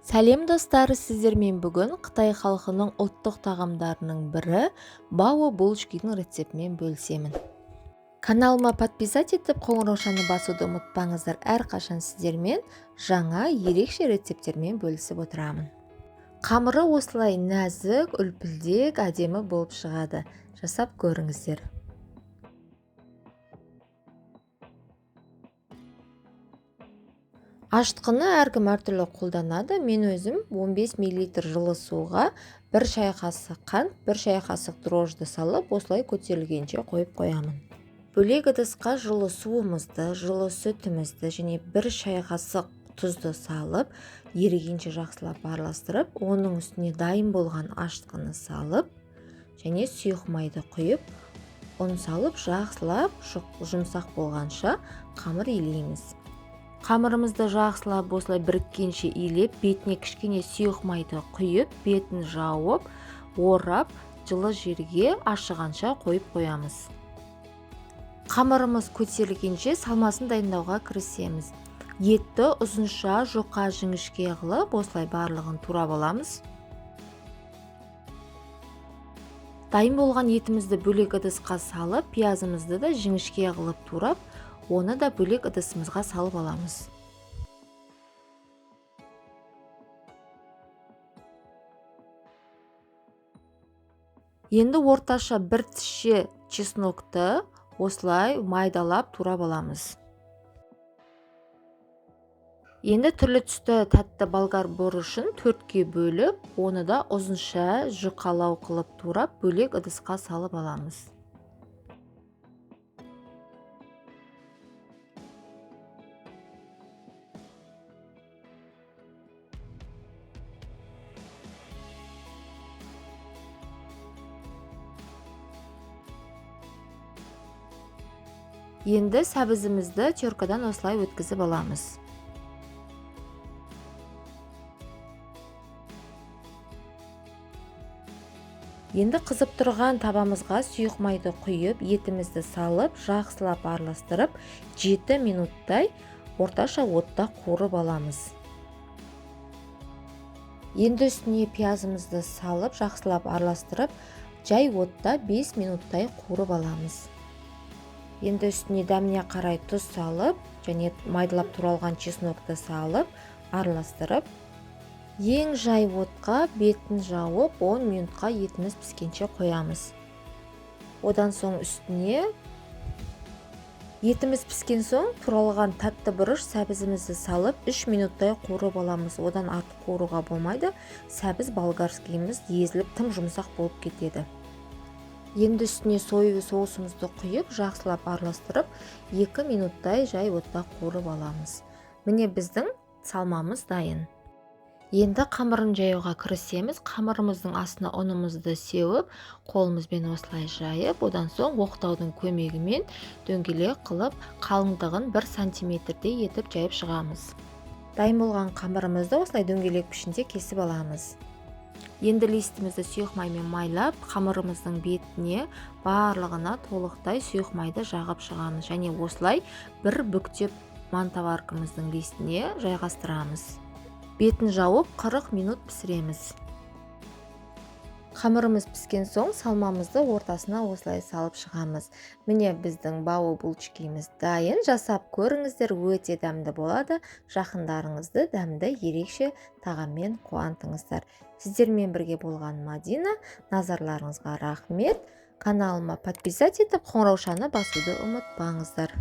Сәлем достар, сіздермен бүгін Қытай халқының ұлттық тағамдарының бірі бао булочкидің рецептімен бөлісемін. Каналыма подписать етіп, қоңыраушаны басуды ұмытпаңыздар. Әрқашан сіздермен жаңа ерекше рецепттермен бөлісіп отырамын. Қамыры осылай нәзік, үлпілдек, әдемі болып шығады. Жасап көріңіздер. Ашытқыны әркім әртүрлі қолданады. Мен өзім 15 мл жылы суға 1 шай қасық қант, 1 шай қасық дрожжды салып, осылай көтерілгенше қойып қоямын. Бөлек ыдысқа жылы суымызды, жылы сүтімізді және 1 шай қасық тұзды салып, ерігенше жақсылап араластырып, оның үстіне дайын болған ашытқыны салып, және сұйық майды құйып, ұн салып, жақсылап жұмсақ болғанша қамыр илейміз. Қамырымызды жақсылап осылай біріккенше илеп, бетіне кішкене сұйық майды құйып, бетін жауып, орап, жылы жерге ашығанша қойып қоямыз. Қамырымыз көтерілгенше салмасын дайындауға кірісеміз. Етті ұзынша жұқа жіңішке қылып, осылай барлығын турап аламыз. Дайын болған етімізді бөлек ыдысқа салып, пиязымызды да жіңішке қылып турап, оны да бөлек ыдысымызға салып аламыз. Енді орташа бір тіше чеснокты осылай майдалап турап аламыз. Енді түрлі түсті тәтті болгар бұрышын 4-ке бөліп, оны да ұзынша жұқалау қылып турап, бөлек ыдысқа салып аламыз. Енді сәбізімізді теркадан осылай өткізіп аламыз. Енді қызып тұрған табамызға сұйық майды құйып, етімізді салып, жақсылап араластырып, 7 минуттай орташа отта қуырып аламыз. Енді үстіне пиязымызды салып, жақсылап араластырып, жай отта 5 минуттай қуырып аламыз. Енді үстіне дәміне қарай тұз салып, және майдалап туралған чеснокты салып, араластырып, ең жай отқа бетін жауып, 10 минутқа етіміз піскенше қоямыз. Одан соң үстіне етіміз піскен соң туралған тәтті бұрыш сәбізімізді салып, 3 минуттай қуырып аламыз. Одан артық қуыруға болмайды. Сәбіз болгарскийіміз езіліп, тым жұмсақ болып кетеді. Енді үстіне соевый соусымызды құйып, жақсылап араластырып, 2 минуттай жай отта қуырып аламыз. Міне біздің салмамыз дайын. Енді қамырын жаюға кірісеміз. Қамырымыздың астына ұнымызды сеуіп, қолымызбен осылай жайып, одан соң оқтаудың көмегімен дөңгелек қылып, қалыңдығын 1 сантиметрдей етіп жайып шығамыз. Дайын болған қамырымызды осылай дөңгелек пішінде кесіп аламыз. Енді листімізді сұйық маймен майлап, қамырымыздың бетіне барлығына толықтай сұйық майды жағып шығамыз. Және осылай бір бүктеп мантаваркамыздың листіне жайғастырамыз. Бетін жауып 40 минут пісіреміз. Қамырымыз піскен соң салмамызды ортасына осылай салып шығамыз. Міне біздің бао булочкиіміз дайын. Жасап көріңіздер, өте дәмді болады. Жақындарыңызды дәмді ерекше тағаммен қуантыңыздар. Сіздермен бірге болған Мадина. Назарларыңызға рахмет. Каналыма подписать етіп, қоңыраушаны басуды ұмытпаңыздар.